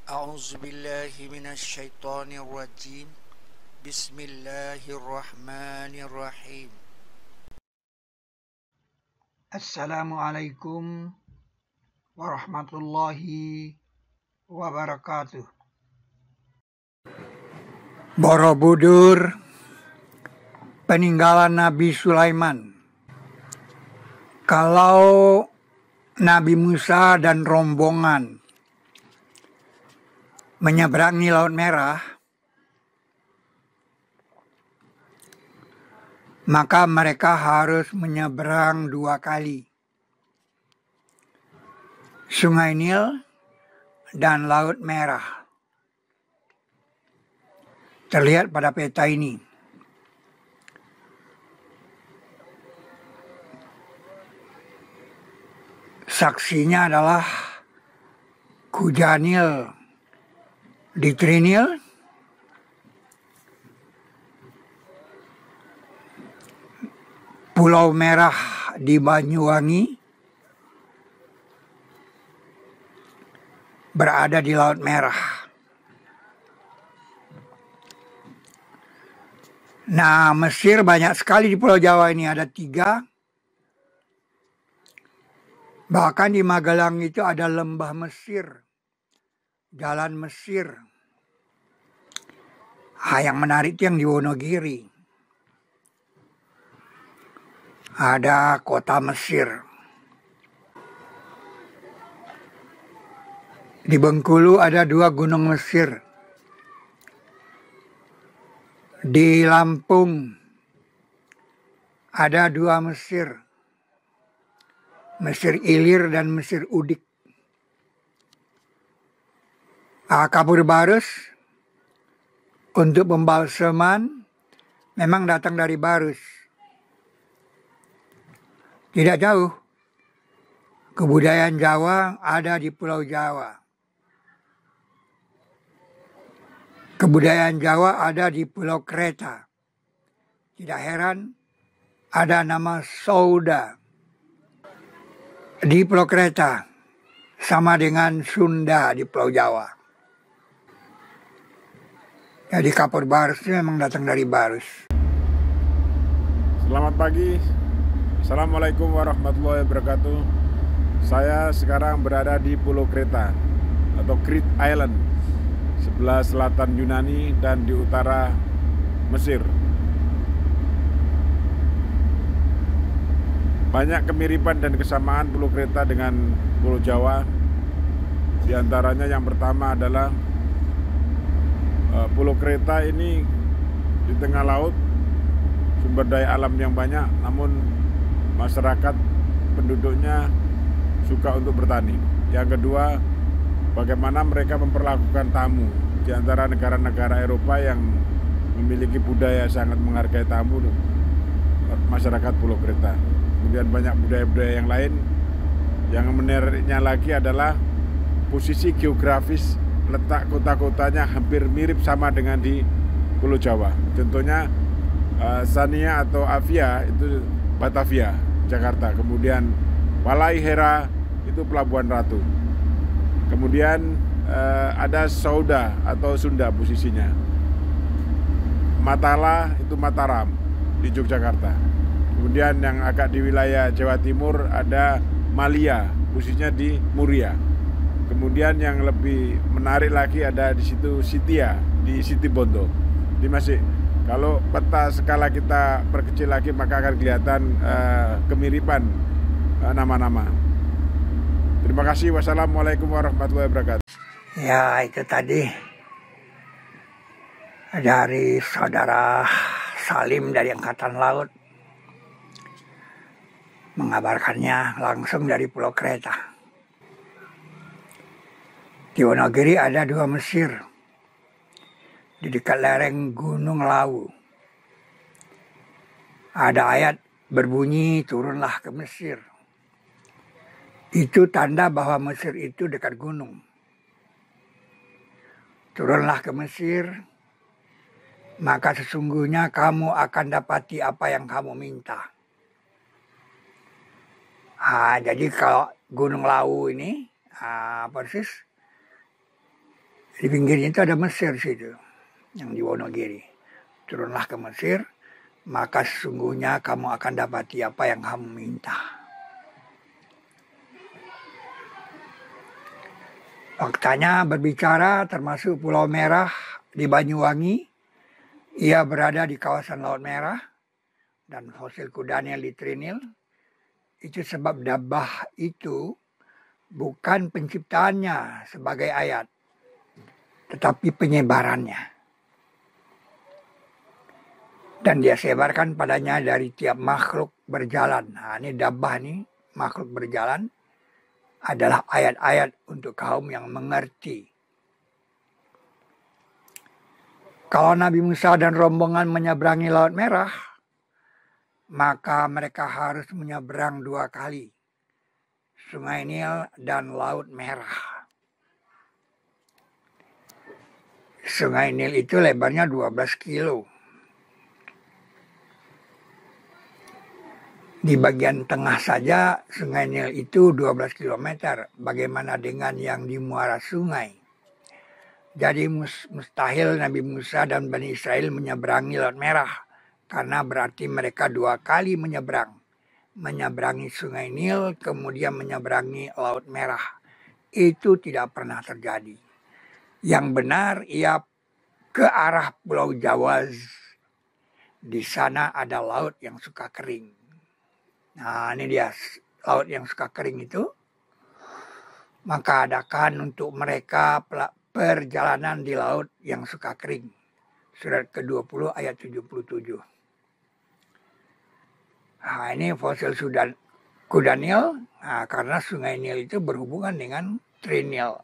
أعوذ بالله من الشيطان الرجيم بسم الله الرحمن الرحيم Assalamualaikum warahmatullahi wabarakatuh. Borobudur peninggalan Nabi Sulaiman. Kalau Nabi Musa dan rombongan menyeberangi Laut Merah, maka mereka harus menyeberang 2 kali. Sungai Nil dan Laut Merah. Terlihat pada peta ini. Saksinya adalah Kujanil di Trinil, Pulau Merah di Banyuwangi, berada di Laut Merah. Nah, Mesir banyak sekali di Pulau Jawa ini, ada 3. Bahkan di Magelang itu ada lembah Mesir, jalan Mesir. Yang menarik itu yang di Wonogiri. Ada kota Mesir. Di Bengkulu ada 2 gunung Mesir. Di Lampung ada 2 Mesir. Mesir Ilir dan Mesir Udik. Kapur Barus untuk pembalseman memang datang dari Barus. Tidak jauh. Kebudayaan Jawa ada di Pulau Jawa. Kebudayaan Jawa ada di Pulau Kreta. Tidak heran ada nama Souda di Pulau Kreta, sama dengan Sunda di Pulau Jawa. Jadi Kapur Barus itu memang datang dari Barus. Selamat pagi. Assalamualaikum warahmatullahi wabarakatuh. Saya sekarang berada di Pulau Kreta atau Crete Island, sebelah selatan Yunani dan di utara Mesir. Banyak kemiripan dan kesamaan Pulau Kreta dengan Pulau Jawa. Di antaranya yang pertama adalah Pulau Kreta ini di tengah laut, sumber daya alam yang banyak, namun masyarakat penduduknya suka untuk bertani. Yang kedua, bagaimana mereka memperlakukan tamu. Di antara negara-negara Eropa yang memiliki budaya sangat menghargai tamu, masyarakat Pulau Kreta. Kemudian banyak budaya-budaya yang lain. Yang menariknya lagi adalah posisi geografis, letak kota-kotanya hampir mirip sama dengan di Pulau Jawa. Contohnya Sania atau Avia itu Batavia, Jakarta. Kemudian Walaihera itu Pelabuhan Ratu. Kemudian ada Souda atau Sunda posisinya. Matala itu Mataram di Yogyakarta. Kemudian yang agak di wilayah Jawa Timur ada Malia, posisinya di Muria. Kemudian yang lebih menarik lagi ada di situ Sitia, di Situbondo. Jadi masih, kalau peta skala kita perkecil lagi maka akan kelihatan kemiripan nama-nama. Terima kasih. Wassalamualaikum warahmatullahi wabarakatuh. Ya, itu tadi dari saudara Salim dari Angkatan Laut, mengabarkannya langsung dari Pulau Kreta. Di Wonogiri ada 2 Mesir, di dekat lereng Gunung Lawu. Ada ayat berbunyi, turunlah ke Mesir. Itu tanda bahwa Mesir itu dekat gunung. Turunlah ke Mesir, maka sesungguhnya kamu akan dapati apa yang kamu minta. Jadi kalau Gunung Lawu ini persis Di pinggirnya itu ada Mesir situ, yang di Wonogiri. Turunlah ke Mesir, maka sesungguhnya kamu akan dapati apa yang kamu minta. Faktanya berbicara termasuk Pulau Merah di Banyuwangi. Ia berada di kawasan Laut Merah dan fosil kudanil di Trinil. Itu sebab Dabbah itu bukan penciptaannya sebagai ayat, tetapi penyebarannya. Dan dia sebarkan padanya dari tiap makhluk berjalan. Nah, ini Dabbah nih, makhluk berjalan, adalah ayat-ayat untuk kaum yang mengerti. Kalau Nabi Musa dan rombongan menyeberangi Laut Merah, maka mereka harus menyeberang 2 kali. Sungai Nil dan Laut Merah. Sungai Nil itu lebarnya 12 kilo. Di bagian tengah saja Sungai Nil itu 12 kilometer. Bagaimana dengan yang di muara sungai? Jadi mustahil Nabi Musa dan Bani Israel menyeberangi Laut Merah. Karena berarti mereka 2 kali menyeberang. Menyeberangi Sungai Nil, kemudian menyeberangi Laut Merah. Itu tidak pernah terjadi. Yang benar ia ke arah Pulau Jawa. Di sana ada laut yang suka kering. Nah, ini dia laut yang suka kering itu. Maka adakan untuk mereka perjalanan di laut yang suka kering. Surat ke-20 ayat 77. Nah, ini fosil kudanil. Nah, karena Sungai Nil itu berhubungan dengan Trinil.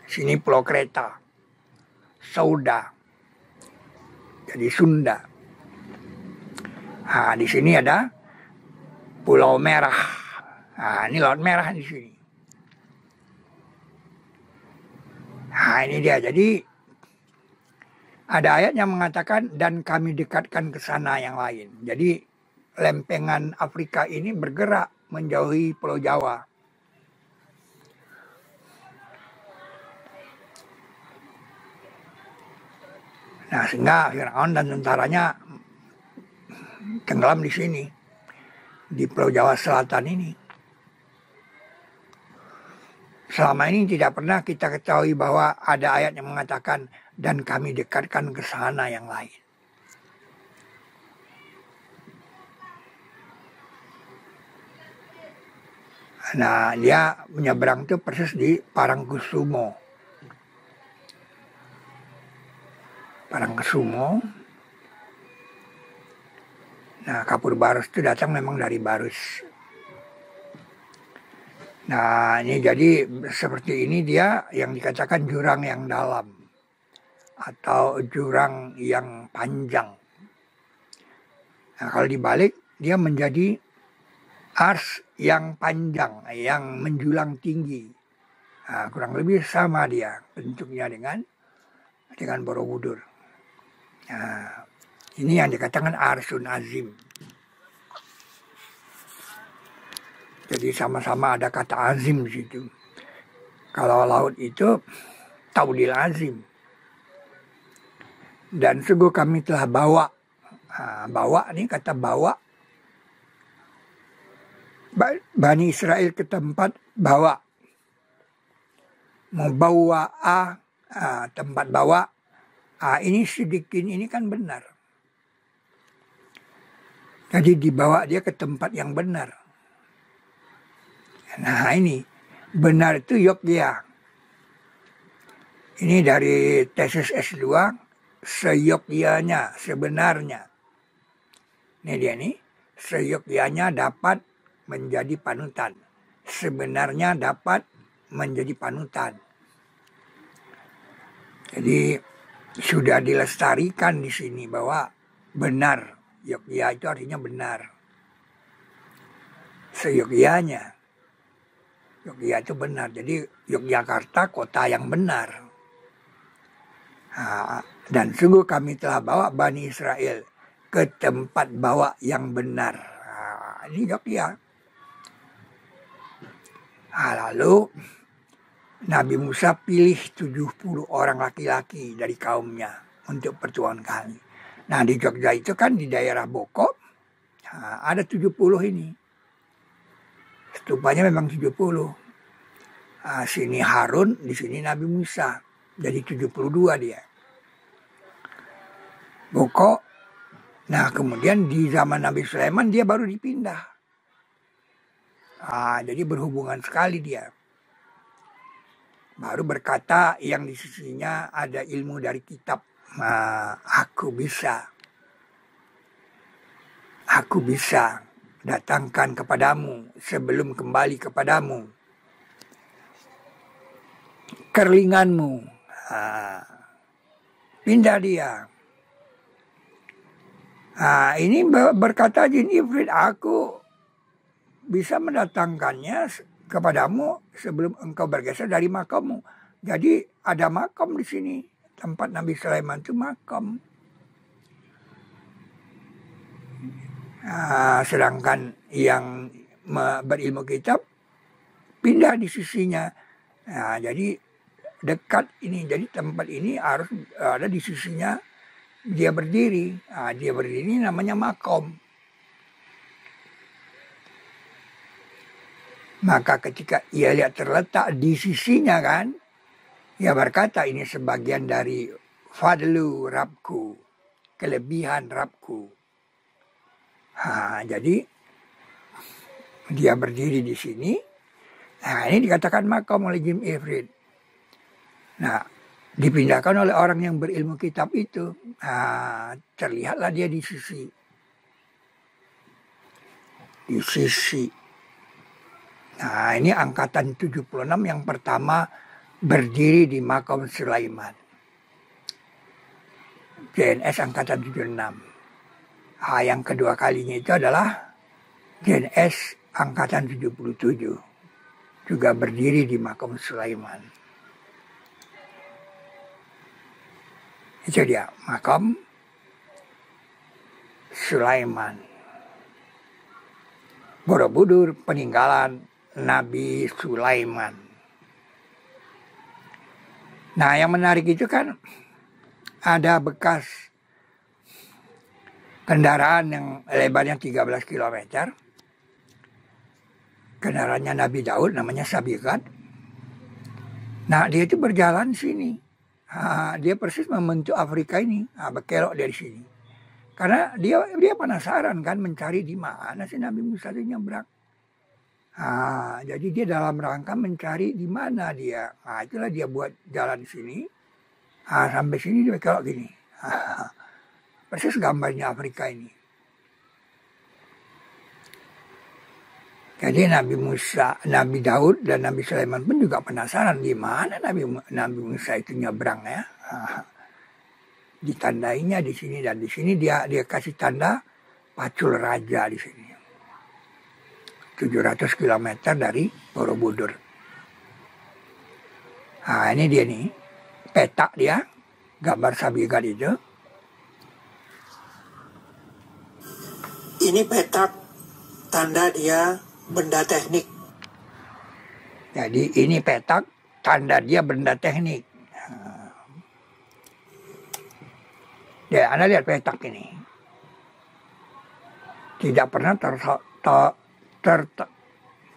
Sini Pulau Kreta, Sauda, jadi Sunda. Nah, di sini ada Pulau Merah. Nah, ini Laut Merah di sini. Nah, ini dia. Jadi ada ayat yang mengatakan dan kami dekatkan ke sana yang lain. Jadi lempengan Afrika ini bergerak menjauhi Pulau Jawa. Nah, sehingga Firaun dan tentaranya tenggelam di sini, di Pulau Jawa Selatan ini. Selama ini tidak pernah kita ketahui bahwa ada ayat yang mengatakan dan kami dekatkan ke sana yang lain. Nah, dia menyeberang itu persis di Parangkusumo. Parangkusumo. Nah, Kapur Barus itu datang memang dari Barus. Nah, ini jadi seperti ini dia yang dikatakan jurang yang dalam atau jurang yang panjang. Nah, kalau dibalik dia menjadi ars yang panjang, yang menjulang tinggi. Nah, kurang lebih sama dia bentuknya dengan Borobudur. Nah, ini yang dikatakan arsun azim. Jadi sama-sama ada kata azim di situ. Kalau laut itu taudil azim. Dan sungguh kami telah bawa. Nah, bawa ini kata bawa. Bani Israel ke tempat bawa. Membawa tempat bawa. Ini sedikit ini kan benar. Jadi dibawa dia ke tempat yang benar. Nah, ini benar itu Yogyakarta. Ini dari tesis S2 seyogyanya, sebenarnya. Ini dia nih, seyogyanya dapat menjadi panutan. Sebenarnya dapat menjadi panutan. Jadi sudah dilestarikan di sini bahwa benar. Yogyakarta itu artinya benar. Seyogyanya. Yogyakarta itu benar. Jadi Yogyakarta kota yang benar. Nah, dan sungguh kami telah bawa Bani Israel ke tempat bawa yang benar. Nah, ini Yogyakarta. Nah, lalu Nabi Musa pilih 70 orang laki-laki dari kaumnya untuk pertuanan kami. Nah di Jogja itu kan di daerah Boko, nah, ada 70 ini. Stupanya memang 70. Nah, sini Harun, di sini Nabi Musa. Jadi 72 dia. Boko. Nah kemudian di zaman Nabi Sulaiman dia baru dipindah. Nah, jadi berhubungan sekali dia. Baru berkata yang di sisinya ada ilmu dari kitab. Nah, aku bisa datangkan kepadamu sebelum kembali kepadamu kerlinganmu. Nah, pindah dia. Nah, ini berkata jin Ifrit, aku bisa mendatangkannya kepadamu sebelum engkau bergeser dari makammu. Jadi ada makam di sini. Tempat Nabi Sulaiman itu makam. Nah, sedangkan yang berilmu kitab pindah di sisinya. Nah, jadi dekat ini. Jadi tempat ini harus ada di sisinya dia berdiri. Nah, dia berdiri namanya makom. Maka ketika ia lihat terletak di sisinya kan, ia berkata ini sebagian dari fadlu Rabku, kelebihan Rabku. Nah, jadi dia berdiri di sini. Nah, ini dikatakan makam oleh jin Ifrit. Nah, dipindahkan oleh orang yang berilmu kitab itu. Nah, terlihatlah dia di sisi. Nah, ini angkatan 76 yang pertama berdiri di makam Sulaiman. JNS angkatan 76. Nah, yang kedua kalinya itu adalah JNS angkatan 77. Juga berdiri di makam Sulaiman. Itu dia, makam Sulaiman. Borobudur peninggalan Nabi Sulaiman. Nah, yang menarik itu kan ada bekas kendaraan yang lebarnya 13 km. Kendaraannya Nabi Daud namanya Sabiqat. Nah, dia itu berjalan sini. Nah, dia persis membentuk Afrika ini. Nah, berkelok dari sini. Karena dia penasaran kan mencari di mana sih Nabi Musa itu nyebrang. Nah, jadi dia dalam rangka mencari di mana dia. Nah, itulah dia buat jalan sini. Nah, sampai sini dia berkelok gini. Nah, persis gambarnya Afrika ini. Jadi Nabi Musa, Nabi Daud dan Nabi Sulaiman pun juga penasaran di mana Nabi Musa itu nyebrang ya. Ditandainya di sini dan di sini dia kasih tanda Pacul Raja di sini. 700 km dari Borobudur. Nah, ini dia nih. Petak dia, gambar Sabiqat itu. Ini petak tanda dia benda teknik. Jadi ini petak tanda dia benda teknik. Ya, Anda lihat petak ini. Tidak pernah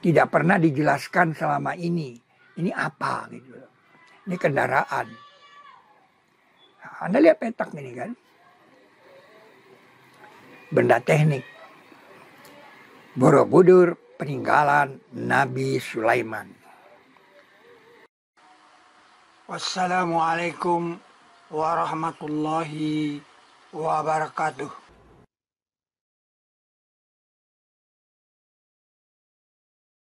tidak pernah dijelaskan selama ini. Ini apa gitu. Ini kendaraan. Nah, Anda lihat petak ini kan. Benda teknik. Borobudur peninggalan Nabi Sulaiman. Wassalamualaikum warahmatullahi wabarakatuh.